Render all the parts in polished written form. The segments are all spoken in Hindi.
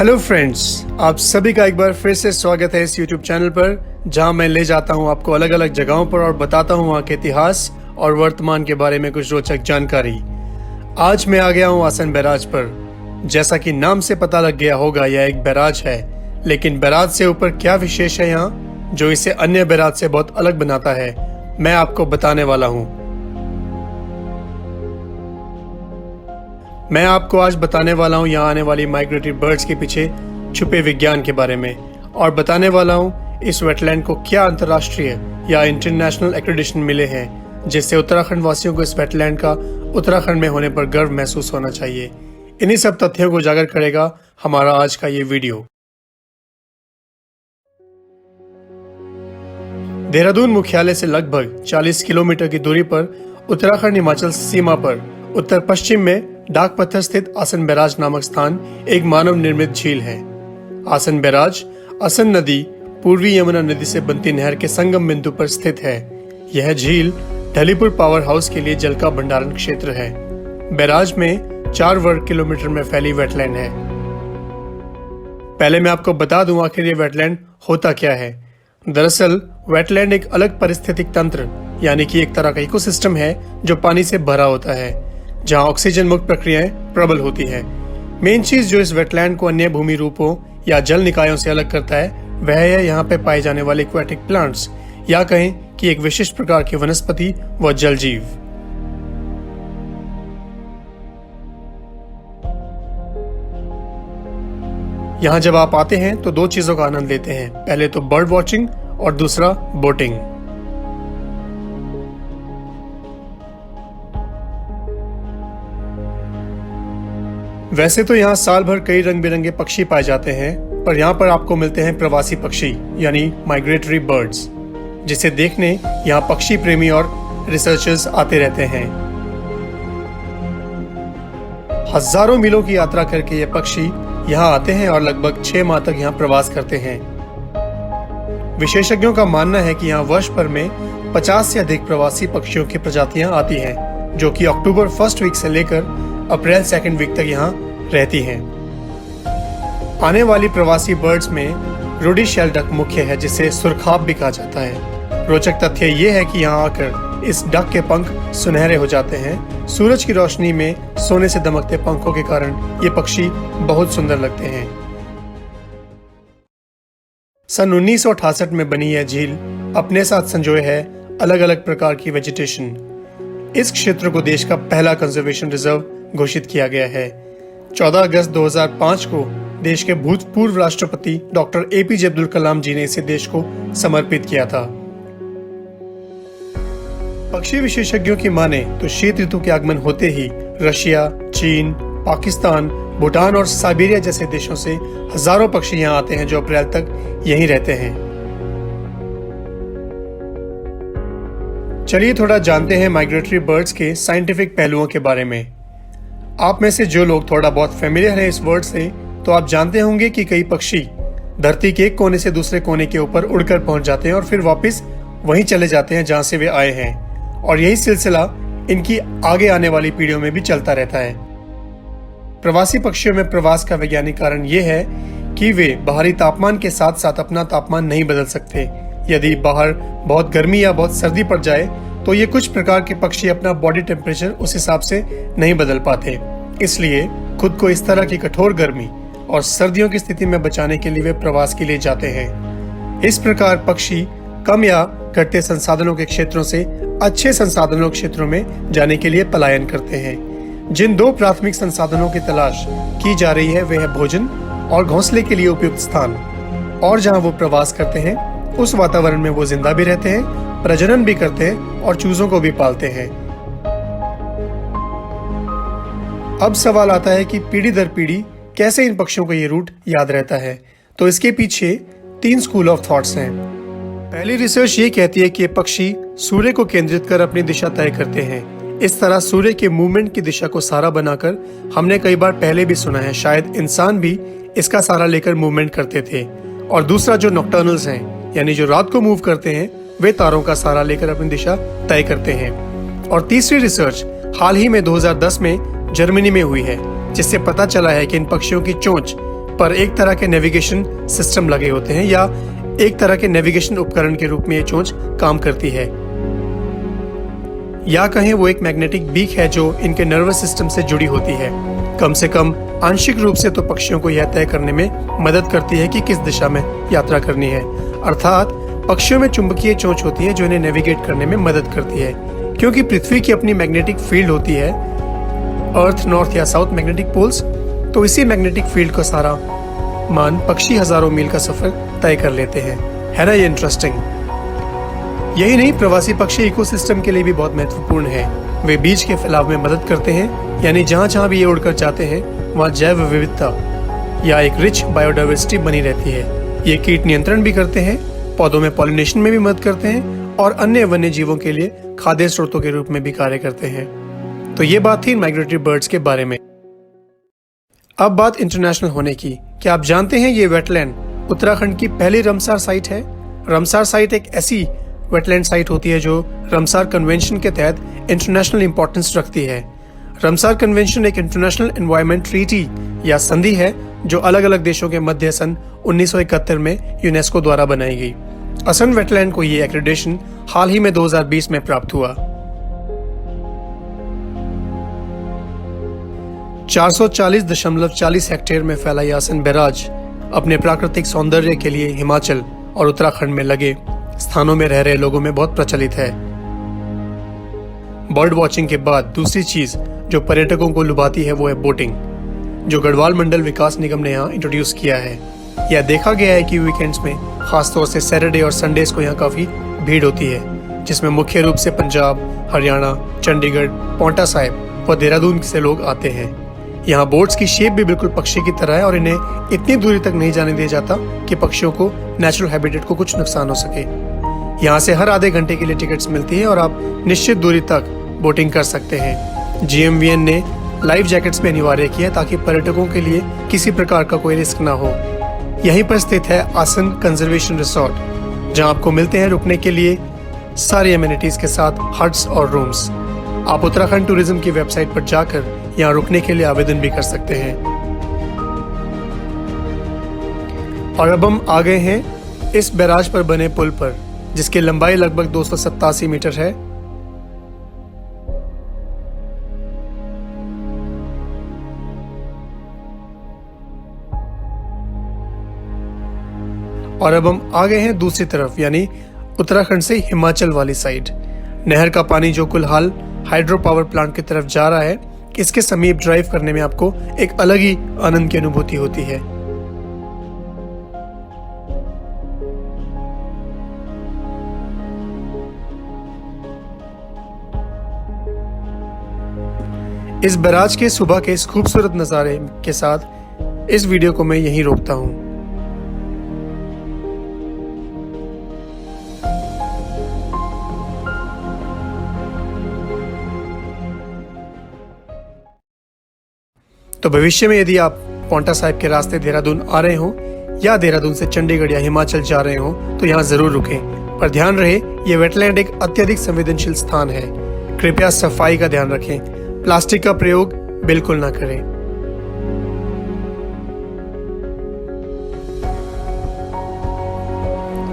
हेलो फ्रेंड्स, आप सभी का एक बार फिर से स्वागत है इस YouTube चैनल पर, जहां मैं ले जाता हूं आपको अलग अलग जगहों पर और बताता हूं वहां के इतिहास और वर्तमान के बारे में कुछ रोचक जानकारी। आज मैं आ गया हूं आसन बैराज पर। जैसा कि नाम से पता लग गया होगा, यह एक बैराज है, लेकिन बैराज से ऊपर क्या विशेष है यहाँ जो इसे अन्य बैराज से बहुत अलग बनाता है, मैं आपको बताने वाला हूँ। मैं आपको आज बताने वाला हूँ यहाँ आने वाली माइग्रेटरी बर्ड्स के पीछे छुपे विज्ञान के बारे में, और बताने वाला हूँ इस वेटलैंड को क्या अंतर्राष्ट्रीय या इंटरनेशनल एक्रेडिटेशन मिले हैं, जिससे उत्तराखंड वासियों को इस वेटलैंड का उत्तराखंड में होने पर गर्व महसूस होना चाहिए। इन्हीं सब तथ्यों को उजागर करेगा हमारा आज का ये वीडियो। देहरादून मुख्यालय से लगभग 40 किलोमीटर की दूरी पर उत्तराखंड हिमाचल सीमा पर उत्तर पश्चिम में डाक पत्थर स्थित आसन बैराज नामक स्थान एक मानव निर्मित झील है। आसन बैराज आसन नदी पूर्वी यमुना नदी से बनती नहर के संगम बिंदु पर स्थित है। यह झील ढलीपुर पावर हाउस के लिए जल का भंडारण क्षेत्र है। बैराज में 4 वर्ग किलोमीटर में फैली वेटलैंड है। पहले मैं आपको बता दूं आखिर ये वेटलैंड होता क्या है। दरअसल वेटलैंड एक अलग पारिस्थितिक तंत्र यानी कि एक तरह का इकोसिस्टम है जो पानी से भरा होता है, जहां ऑक्सीजन मुक्त प्रक्रियाएं प्रबल होती है। मेन चीज जो इस वेटलैंड को अन्य भूमि रूपों या जल निकायों से अलग करता है वह है यहाँ पे पाए जाने वाले एक्वेटिक प्लांट्स, या कहें कि एक विशिष्ट प्रकार की वनस्पति व जल जीव। यहाँ जब आप आते हैं तो 2 चीजों का आनंद लेते हैं, पहले तो बर्ड वॉचिंग और दूसरा बोटिंग। वैसे तो यहाँ साल भर कई रंग बिरंगे पक्षी पाए जाते हैं, पर यहाँ पर आपको मिलते हैं प्रवासी पक्षी यानी माइग्रेटरी बर्ड्स, जिसे देखने यहाँ पक्षी प्रेमी और रिसर्चर्स आते रहते हैं। हजारों मीलों की यात्रा करके ये पक्षी यहाँ आते हैं और लगभग 6 माह तक यहाँ प्रवास करते हैं। विशेषज्ञों का मानना है कि यहाँ वर्ष भर में 50 से अधिक प्रवासी पक्षियों की प्रजातियां आती हैं, जो कि अक्टूबर फर्स्ट वीक से लेकर अप्रैल सेकंड वीक तक यहाँ रहती हैं। आने वाली प्रवासी बर्ड्स में रूडी शेल डक मुख्य है, जिसे सुरखाब भी कहा जाता है। रोचक तथ्य ये है कि यहाँ आकर इस डक के पंख सुनहरे हो जाते हैं। सूरज की रोशनी में सोने से दमकते पंखों के कारण ये पक्षी बहुत सुंदर लगते हैं। सन 1968 में बनी यह झील अपने साथ संजोए है अलग अलग प्रकार की वेजिटेशन। इस क्षेत्र को देश का पहला कंजर्वेशन रिजर्व घोषित किया गया है। 14 अगस्त 2005 को देश के भूतपूर्व राष्ट्रपति डॉक्टर APJ अब्दुल कलाम जी ने इसे देश को समर्पित किया था। पक्षी विशेषज्ञों की माने तो शीत ऋतु के आगमन होते ही रशिया, चीन, पाकिस्तान, भूटान और साइबेरिया जैसे देशों से हजारों पक्षी यहाँ आते हैं, जो अप्रैल तक यहीं रहते हैं। चलिए थोड़ा जानते हैं माइग्रेटरी बर्ड्स के साइंटिफिक पहलुओं के बारे में। आप में से जो लोग थोड़ा बहुत फेमिलियर हैं इस वर्ड से, तो आप जानते होंगे कि कई पक्षी धरती के एक कोने से दूसरे कोने के ऊपर उड़कर पहुंच जाते हैं और फिर वापस वहीं चले जाते हैं जहां से वे आए हैं, और यही सिलसिला इनकी आगे आने वाली पीढ़ियों में भी चलता रहता है। प्रवासी पक्षियों में प्रवास का वैज्ञानिक कारण ये है कि वे बाहरी तापमान के साथ साथ अपना तापमान नहीं बदल सकते। यदि बाहर बहुत गर्मी या बहुत सर्दी पड़ जाए तो ये कुछ प्रकार के पक्षी अपना बॉडी टेम्परेचर उस हिसाब से नहीं बदल पाते, इसलिए खुद को इस तरह की कठोर गर्मी और सर्दियों की स्थिति में बचाने के लिए वे प्रवास के लिए जाते हैं। इस प्रकार पक्षी कम या घटते संसाधनों के क्षेत्रों से अच्छे संसाधनों क्षेत्रों में जाने के लिए पलायन करते हैं। जिन 2 प्राथमिक संसाधनों की तलाश की जा रही है वे है भोजन और घोंसले के लिए उपयुक्त स्थान, और जहां वो प्रवास करते हैं उस वातावरण में वो जिंदा भी रहते हैं, प्रजनन भी करते हैं और चूजों को भी पालते हैं। अब सवाल आता है कि पीढ़ी दर पीढ़ी कैसे इन पक्षियों को ये रूट याद रहता है। तो इसके पीछे 3 स्कूल ऑफ थॉट्स हैं। पहली रिसर्च ये कहती है कि ये पक्षी सूर्य को केंद्रित कर अपनी दिशा तय करते हैं। इस तरह सूर्य के मूवमेंट की दिशा को सहारा बनाकर हमने कई बार पहले भी सुना है, शायद इंसान भी इसका सहारा लेकर मूवमेंट करते थे। और दूसरा जो नॉक्टर्नल्स हैं, यानी जो रात को मूव करते हैं, वे तारों का सहारा लेकर अपनी दिशा तय करते हैं। और तीसरी रिसर्च हाल ही में 2010 में जर्मनी में हुई है, जिससे पता चला है कि इन पक्षियों की चोंच पर एक तरह के नेविगेशन सिस्टम लगे होते हैं या एक तरह के नेविगेशन उपकरण के रूप में ये चोंच काम करती है, या कहें वो एक मैग्नेटिक बीक है जो इनके नर्वस सिस्टम से जुड़ी होती है। कम से कम आंशिक रूप से तो पक्षियों को यह तय करने में मदद करती है कि किस दिशा में यात्रा करनी है। अर्थात पक्षियों में चुंबकीय चोंच होती है जो इन्हें नेविगेट करने में मदद करती है। क्योंकि पृथ्वी की अपनी मैग्नेटिक फील्ड होती है, अर्थ नॉर्थ या साउथ मैग्नेटिक पोल्स, तो इसी मैग्नेटिक फील्ड का सारा मान पक्षी हजारों मील का सफर तय कर लेते हैं। है ना ये इंटरेस्टिंग? यही नहीं, प्रवासी पक्षी इकोसिस्टम के लिए भी बहुत महत्वपूर्ण है। वे बीज के फैलाव में मदद करते हैं, यानी जहाँ जहाँ भी ये उड़कर जाते हैं वहाँ जैव विविधता या एक रिच बायोडाइवर्सिटी बनी रहती है। ये कीट नियंत्रण भी करते हैं, पौधों में पॉलिनेशन में भी मदद करते हैं और अन्य वन्य जीवों के लिए खाद्य स्रोतों के रूप में भी कार्य करते हैं। तो ये बात थी माइग्रेटरी बर्ड्स के बारे में। अब बात इंटरनेशनल होने की। क्या आप जानते हैं ये वेटलैंड उत्तराखंड की पहली रमसार साइट है? रमसार साइट एक ऐसी वेटलैंड साइट होती है जो रमसार कन्वेंशन के तहत इंटरनेशनल इंपॉर्टेंस रखती है। रमसार कन्वेंशन एक इंटरनेशनल एनवायरनमेंट ट्रीटी या संधि है जो अलग अलग देशों के मध्य सन 1971 में यूनेस्को द्वारा बनाई गई। असम वेटलैंड को ये एक्रेडिटेशन हाल ही में 2020 में प्राप्त हुआ। 440.40 हेक्टेयर में फैला यह आसन बैराज अपने प्राकृतिक सौंदर्य के लिए हिमाचल और उत्तराखंड में लगे स्थानों में रह रहे लोगों में बहुत प्रचलित है। बर्ड वॉचिंग के बाद दूसरी चीज जो पर्यटकों को लुभाती है वो है बोटिंग, जो गढ़वाल मंडल विकास निगम ने यहाँ इंट्रोड्यूस किया है। यह देखा गया है कि वीकेंड्स में खासतौर से सैटरडे और संडेज को यहाँ काफी भीड़ होती है, जिसमें मुख्य रूप से पंजाब, हरियाणा, चंडीगढ़, पांवटा साहिब व देहरादून से लोग आते हैं। यहाँ बोट्स की शेप भी बिल्कुल पक्षी की तरह है और इन्हें इतनी दूरी तक नहीं जाने दिया जाता कि पक्षियों को नेचुरल हैबिटेट को कुछ नुकसान हो सके। यहाँ से हर आधे घंटे के लिए टिकट्स मिलती है और आप निश्चित दूरी तक बोटिंग कर सकते हैं। GMVN ने लाइफ जैकेट्स में अनिवार्य किया ताकि पर्यटकों के लिए किसी प्रकार का कोई रिस्क ना हो। यहीं पर स्थित है आसन कंजर्वेशन रिसोर्ट, जहाँ आपको मिलते हैं रुकने के लिए सारी एमिनिटीज के साथ हट्स और रूम्स। आप उत्तराखंड टूरिज्म की वेबसाइट पर जाकर यहाँ रुकने के लिए आवेदन भी कर सकते हैं। और अब हम आ गए हैं इस बैराज पर बने पुल पर, जिसकी लंबाई लगभग 287 मीटर है। और अब हम आ गए हैं दूसरी तरफ, यानी उत्तराखंड से हिमाचल वाली साइड। नहर का पानी जो कुल्हाल हाइड्रो पावर प्लांट की तरफ जा रहा है, इसके समीप ड्राइव करने में आपको एक अलग ही आनंद की अनुभूति होती है। इस बैराज के सुबह के इस खूबसूरत नज़ारे के साथ इस वीडियो को मैं यहीं रोकता हूं। तो भविष्य में यदि आप पांवटा साहिब के रास्ते देहरादून आ रहे हो या देहरादून से चंडीगढ़ या हिमाचल जा रहे हो तो यहाँ जरूर रुकें। पर ध्यान रहे, ये वेटलैंड एक अत्यधिक संवेदनशील स्थान है। कृपया सफाई का ध्यान रखें, प्लास्टिक का प्रयोग बिल्कुल ना करें।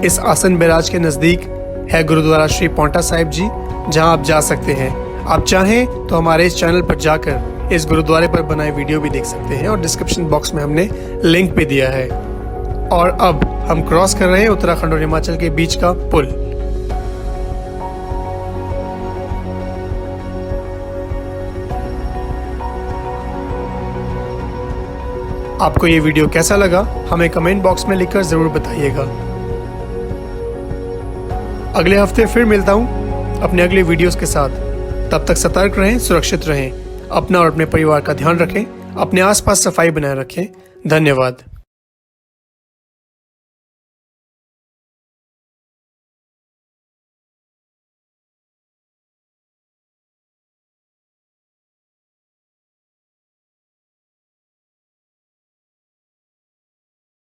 इस आसन बैराज के नजदीक है गुरुद्वारा श्री पांवटा साहिब जी, जहां आप जा सकते हैं। आप चाहें तो हमारे इस चैनल पर जाकर इस गुरुद्वारे पर बनाए वीडियो भी देख सकते हैं और डिस्क्रिप्शन बॉक्स में हमने लिंक भी दिया है। और अब हम क्रॉस कर रहे हैं उत्तराखंड और हिमाचल के बीच का पुल। आपको ये वीडियो कैसा लगा हमें कमेंट बॉक्स में लिखकर जरूर बताइएगा। अगले हफ्ते फिर मिलता हूं अपने अगले वीडियोस के साथ। तब तक सतर्क रहें, सुरक्षित रहें, अपना और अपने परिवार का ध्यान रखें, अपने आसपास सफाई बनाए रखें। धन्यवाद।